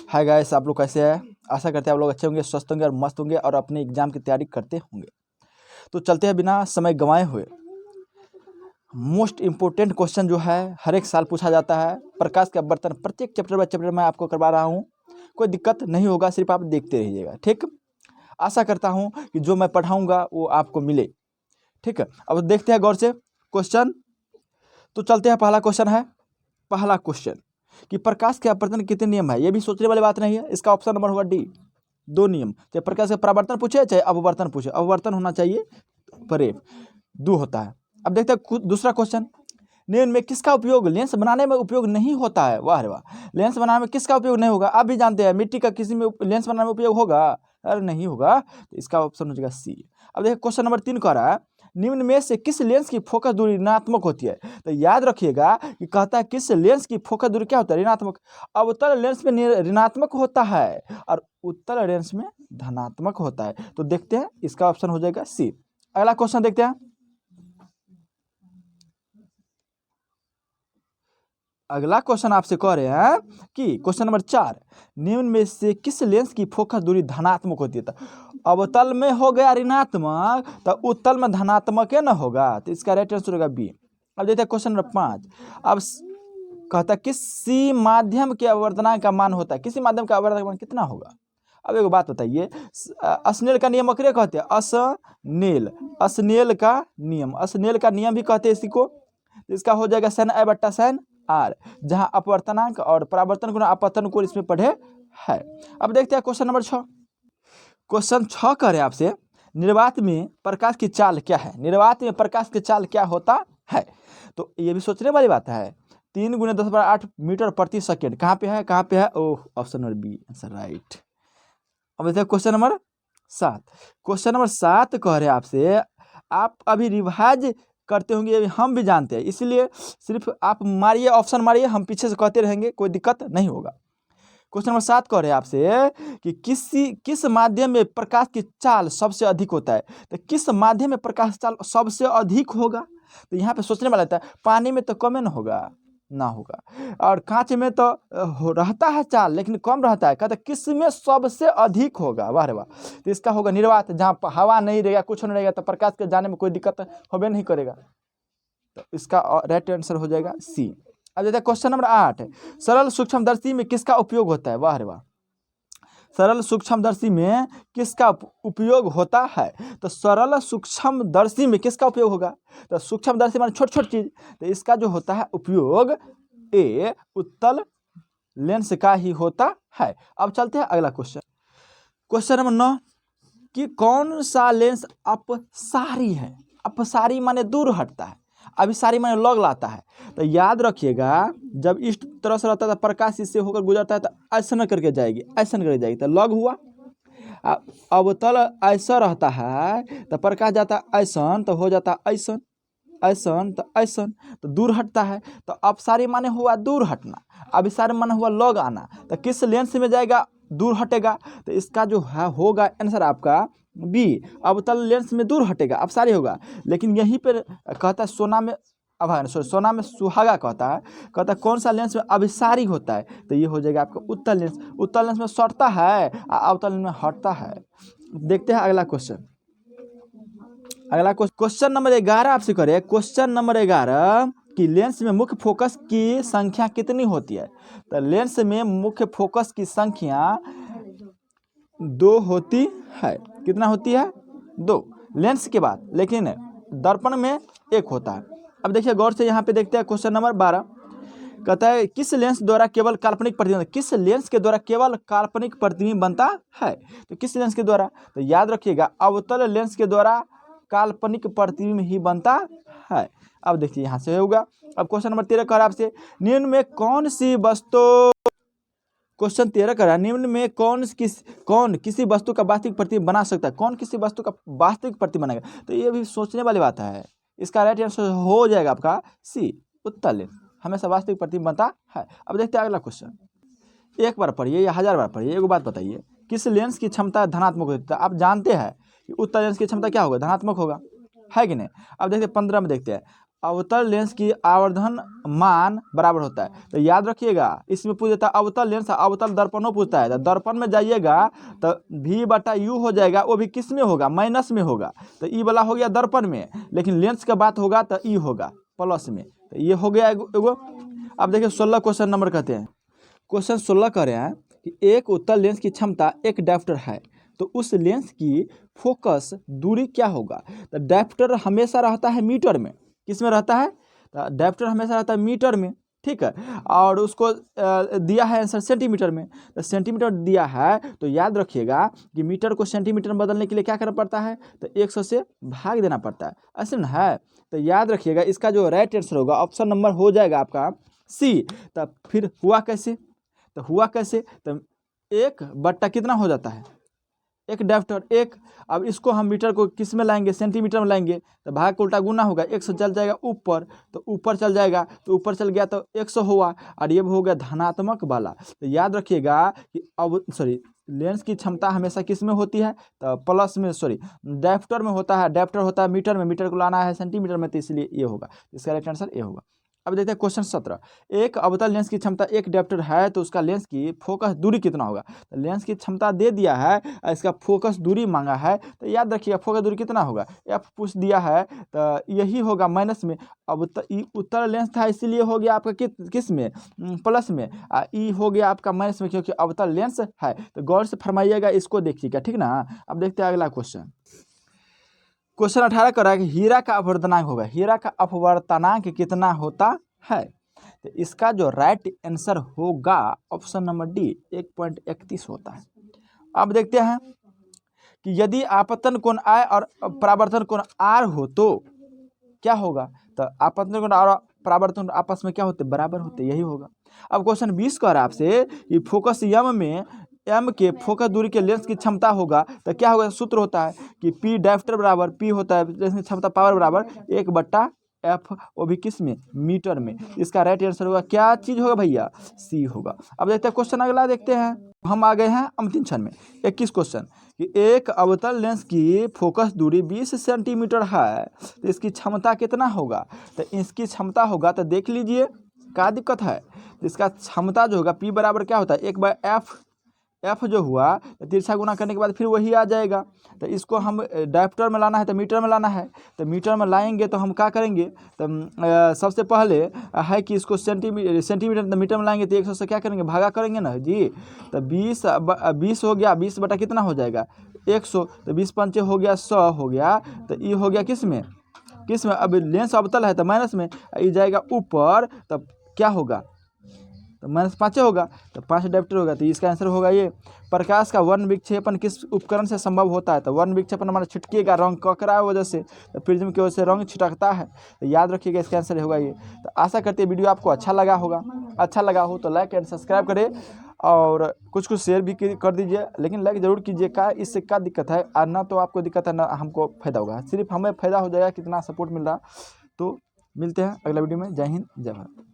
Hi guys, आप लोग कैसे हैं? आशा करते हैं आप लोग अच्छे होंगे, स्वस्थ होंगे और मस्त होंगे और अपने एग्जाम की तैयारी करते होंगे। तो चलते हैं बिना समय गंवाए हुए। मोस्ट इम्पोर्टेंट क्वेश्चन जो है हर एक साल पूछा जाता है, प्रकाश का बर्तन प्रत्येक चैप्टर बाय चैप्टर मैं आपको करवा रहा हूँ। कोई दिक्कत नहीं होगा, सिर्फ आप देखते रहिएगा, ठीक। आशा करता हूँ कि जो मैं पढ़ाऊँगा वो आपको मिले, ठीक है। अब देखते हैं गौर से क्वेश्चन। तो चलते हैं, पहला क्वेश्चन है, पहला क्वेश्चन कि प्रकाश के अपवर्तन कितने नियम है। ये भी सोचने वाली बात नहीं है। इसका ऑप्शन नंबर होगा डी, 2 नियम। चाहे प्रकाश का परावर्तन पूछे चाहे अपवर्तन पूछे, अपवर्तन होना चाहिए परे, 2 होता है। अब देखते हैं दूसरा क्वेश्चन, निम्न में किसका उपयोग लेंस बनाने में उपयोग नहीं होता है। वाह रे वाह, लेंस बनाने में किसका उपयोग नहीं होगा। आप भी जानते हैं मिट्टी का किसी में लेंस बनाने में उपयोग होगा, अरे नहीं होगा। तो इसका ऑप्शन हो जाएगा सी। अब देखिए क्वेश्चन नंबर 3 कह रहा है, निम्न में से किस लेंस की फोकस दूरी ऋणात्मक होती है। तो याद रखिएगा कि कहता है किस लेंस की फोकस दूरी क्या होता है, ऋणात्मक। अवतल लेंस में ऋणात्मक होता है और उत्तल लेंस में धनात्मक होता है। तो देखते हैं, इसका ऑप्शन हो जाएगा सी। अगला क्वेश्चन देखते हैं। अगला क्वेश्चन आपसे कह रहे हैं कि क्वेश्चन नंबर 4, निम्न में से किस लेंस की फोकस दूरी धनात्मक होती है। तो अवतल में हो गया ऋणात्मक, तो उत्तल में धनात्मक है ना होगा। तो इसका राइट आंसर होगा बी। अब देखते हैं क्वेश्चन नंबर 5। अब कहता है किसी माध्यम के अपवर्तनांक का मान होता है, किसी माध्यम का अपवर्तनांक मान कितना होगा। अब एक बात बताइए, अस्नेल का नियम अक्रे कहते हैं, अस्नेल का नियम, अस्नेल का नियम भी कहते हैं इसी को। इसका हो जाएगा sin a बट्टा sin r, जहां अपवर्तनांक और परावर्तन गुना अपवर्तन को इसमें पढ़े है। अब देखते हैं क्वेश्चन नंबर 6। क्वेश्चन 6 कह रहे हैं आपसे, निर्वात में प्रकाश की चाल क्या है। निर्वात में प्रकाश की चाल क्या होता है। तो ये भी सोचने वाली बात है। 3 × 10⁸ मीटर प्रति सेकेंड कहाँ पे है, कहाँ पे है। Oh, option number B answer right. अब देखते हैं क्वेश्चन नंबर 7। क्वेश्चन नंबर 7 कह रहे हैं आपसे, आप अभी रिवाइज करते होंगे, अभी हम भी जानते हैं, इसलिए सिर्फ आप मारिए, ऑप्शन मारिए, हम पीछे से कहते रहेंगे, कोई दिक्कत नहीं होगा। क्वेश्चन नंबर 7 कह रहे हैं आपसे कि किस माध्यम में प्रकाश की चाल सबसे अधिक होता है। तो किस माध्यम में प्रकाश चाल सबसे अधिक होगा। तो यहाँ पे सोचने वाला था, पानी में तो कम न होगा, ना होगा, और कांच में तो रहता है चाल लेकिन कम रहता है। कहता किस में सबसे अधिक होगा। वाह रे वाह। तो इसका होगा निर्वात, जहाँ हवा नहीं रहेगा, कुछ नहीं रहेगा, तो प्रकाश के जाने में कोई दिक्कत होबे नहीं करेगा। तो इसका राइट आंसर हो जाएगा सी। अब देखते हैं क्वेश्चन नंबर 8, सरल सूक्ष्मदर्शी में किसका उपयोग होता है। वाह रे वाह, सरल सूक्ष्मदर्शी में किसका उपयोग होता है। तो सरल सूक्ष्मदर्शी में किसका उपयोग होगा। तो सूक्ष्मदर्शी माने छोटी छोटी चीज, तो इसका जो होता है उपयोग ए उत्तल लेंस का ही होता है। अब चलते हैं अगला क्वेश्चन। क्वेश्चन नंबर 9 कि कौन सा लेंस अपसारी है। अपसारी माने दूर हटता है, अभिसारी माने लग लाता है। तो याद रखिएगा, जब इस तरह से रहता है तो प्रकाश इससे होकर गुजरता है तो ऐसा न करके जाएगी, ऐसा करके जाएगी, तो लग हुआ। अवतल ऐसा रहता है तो प्रकाश जाता है ऐसा, तो हो जाता है ऐसा, ऐसा तो ऐसा, तो दूर हटता है। तो अपसारी माने हुआ दूर हटना, अभिसारी माने हुआ लग आना। तो किस लेंस में जाएगा, दूर हटेगा। तो इसका जो है होगा आंसर आपका बी, अवतल लेंस में दूर हटेगा, अपसारी होगा। लेकिन यहीं पर कहता है सोना में, सोना में सुहागा कहता है कौन सा लेंस में अभिसारी होता है। तो ये हो जाएगा आपका उत्तल लेंस। उत्तल लेंस में सटता है, अवतल लेंस में हटता है। देखते हैं अगला क्वेश्चन। अगला क्वेश्चन नंबर 11 आपसे करें। क्वेश्चन नंबर 11 कि लेंस में मुख्य फोकस की संख्या कितनी होती है। तो लेंस में मुख्य फोकस की संख्या 2 होती है। कितना होती है, 2 लेंस के बाद, लेकिन दर्पण में 1 होता है। अब देखिए गौर से, यहाँ पे देखते हैं क्वेश्चन नंबर 12 कहता है किस लेंस द्वारा केवल काल्पनिक प्रतिबिंब, किस लेंस के द्वारा केवल काल्पनिक प्रतिबिंब बनता है। तो किस लेंस के द्वारा, तो याद रखिएगा अवतल लेंस के द्वारा काल्पनिक प्रतिबिंब ही बनता है। अब देखिए यहाँ से होगा। अब क्वेश्चन नंबर 13 कह रहा है आपसे, निम्न में कौन सी वस्तु, क्वेश्चन 13 कह रहा है निम्न में कौन किसी वस्तु का वास्तविक प्रतिबिंब बना सकता है। कौन किसी वस्तु का वास्तविक प्रतिबिंब बनाएगा। तो ये भी सोचने वाली बात है। इसका राइट आंसर हो जाएगा आपका सी, उत्तल लेंस हमेशा वास्तविक प्रतिबिंब बनता है। अब देखते हैं अगला क्वेश्चन। एक बार पढ़िए या 1000 बार पढ़िए, एक बात बताइए, किस लेंस की क्षमता धनात्मक होती है। आप जानते हैं कि उत्तल लेंस की क्षमता क्या होगा, धनात्मक होगा, है कि नहीं। अब देखते हैं 15 में देखते हैं, अवतल लेंस की आवर्धन मान बराबर होता है। तो याद रखिएगा, इसमें पूछ देता है अवतल लेंस, अवतल दर्पणों पूछता है। तो दर्पण में जाइएगा तो V/U हो जाएगा, वो भी किस में होगा, माइनस में होगा। तो ई वाला हो गया दर्पण में, लेकिन लेंस का बात होगा तो ई होगा प्लस में। तो ये हो गया एगो। अब देखिए 16 क्वेश्चन नंबर कहते हैं। क्वेश्चन 16 कह रहे हैं कि एक उत्तल लेंस की क्षमता एक डायोप्टर है, तो उस लेंस की फोकस दूरी क्या होगा। तो डायोप्टर हमेशा रहता है मीटर में। किस में रहता है, तो डायोप्टर हमेशा रहता है मीटर में, ठीक है। और उसको दिया है आंसर सेंटीमीटर में। तो सेंटीमीटर दिया है, तो याद रखिएगा कि मीटर को सेंटीमीटर में बदलने के लिए क्या करना पड़ता है, तो 100 से भाग देना पड़ता है, ऐसे ना है। तो याद रखिएगा इसका जो राइट आंसर होगा ऑप्शन नंबर हो जाएगा आपका सी। तो फिर हुआ कैसे, तो हुआ कैसे, तो 1/, कितना हो जाता है, एक डायोप्टर एक। अब इसको हम मीटर को किस में लाएंगे, सेंटीमीटर में लाएंगे। तो भाग को उल्टा गुना होगा, 100 चल जाएगा ऊपर, तो ऊपर चल जाएगा, तो ऊपर चल गया तो 100 हुआ, और ये हो गया धनात्मक वाला। तो याद रखिएगा कि अब लेंस की क्षमता हमेशा किस में होती है, तो प्लस में, डायोप्टर में होता है। डायोप्टर होता है मीटर में, मीटर को लाना है सेंटीमीटर में, तो इसलिए ये होगा। इसका राइट आंसर ये होगा। अब देखते हैं क्वेश्चन 17। एक अवतल लेंस की क्षमता एक डायोप्टर है, तो उसका लेंस की फोकस दूरी कितना होगा। तो लेंस की क्षमता दे दिया है, इसका फोकस दूरी मांगा है। तो याद रखिएगा फोकस दूरी कितना होगा, एफ पूछ दिया है, तो यही होगा माइनस में। अब उत्तल लेंस था इसीलिए हो गया आपका किस में, प्लस में। ई हो गया आपका माइनस में, क्योंकि अवतल लेंस है। तो गौर से फरमाइएगा, इसको देखिएगा, ठीक ना। अब देखते हैं अगला क्वेश्चन। क्वेश्चन 18 कर रहा है कि हीरा का अपवर्तनांक होगा। हीरा का अपवर्तनांक कितना होता है। तो इसका जो राइट आंसर होगा ऑप्शन नंबर डी 1.31 होता है। अब देखते हैं कि यदि आपतन कोण I और परावर्तन कोण R हो तो क्या होगा। तो आपतन कोण और परावर्तन आपस में क्या होते, बराबर होते, यही होगा। अब क्वेश्चन 20 कह रहा है आपसे कि फोकस एम के फोकस दूरी के लेंस की क्षमता होगा। तो क्या होगा, सूत्र होता है कि P डायोप्टर बराबर P होता है लेंस की क्षमता पावर बराबर 1/F, वो भी किस में, मीटर में। इसका राइट आंसर होगा क्या चीज होगा भैया, सी होगा। अब देखते हैं क्वेश्चन अगला, देखते हैं। हम आ गए हैं अंतिम क्षण में। 21 क्वेश्चन कि एक अवतल लेंस की फोकस दूरी 20 सेंटीमीटर है, तो इसकी क्षमता कितना होगा। तो इसकी क्षमता होगा, तो देख लीजिए क्या दिक्कत है। इसका क्षमता जो होगा P बराबर क्या होता है, 1/F। एफ जो हुआ तो तिरछा गुना करने के बाद फिर वही आ जाएगा। तो इसको हम डायोप्टर में लाना है, तो मीटर में लाना है। तो मीटर में लाएंगे तो हम क्या करेंगे, तो सबसे पहले है कि इसको सेंटीमीटर तो मीटर में लाएंगे, तो 100 से क्या करेंगे, भागा करेंगे ना जी। तो 20 हो गया, 20 कितना हो जाएगा 100। तो 20×5 हो गया 100 हो गया। तो ये हो गया किस में, अब लेंस अवतल है तो माइनस में, ये जाएगा ऊपर, तब क्या होगा, तो -5 होगा, तो 5 डायोप्टर होगा। तो इसका आंसर होगा ये। प्रकाश का वर्ण विक्षेपण किस उपकरण से संभव होता है। तो वर्ण विक्षेपण हमारा छिटके का रंग ककरा वजह से, तो प्रिज्म की वजह से रंग छिटकता है। तो याद रखिएगा इसका आंसर होगा ये। तो आशा करते हैं वीडियो आपको अच्छा लगा होगा। अच्छा लगा हो तो लाइक एंड सब्सक्राइब करें, और कुछ शेयर भी कर दीजिए, लेकिन लाइक जरूर कीजिए। क्या इससे क्या दिक्कत है, और ना तो आपको दिक्कत है ना हमको फायदा होगा, सिर्फ हमें फायदा हो जाएगा, कितना सपोर्ट मिल रहा। तो मिलते हैं अगला वीडियो में। जय हिंद, जय भारत।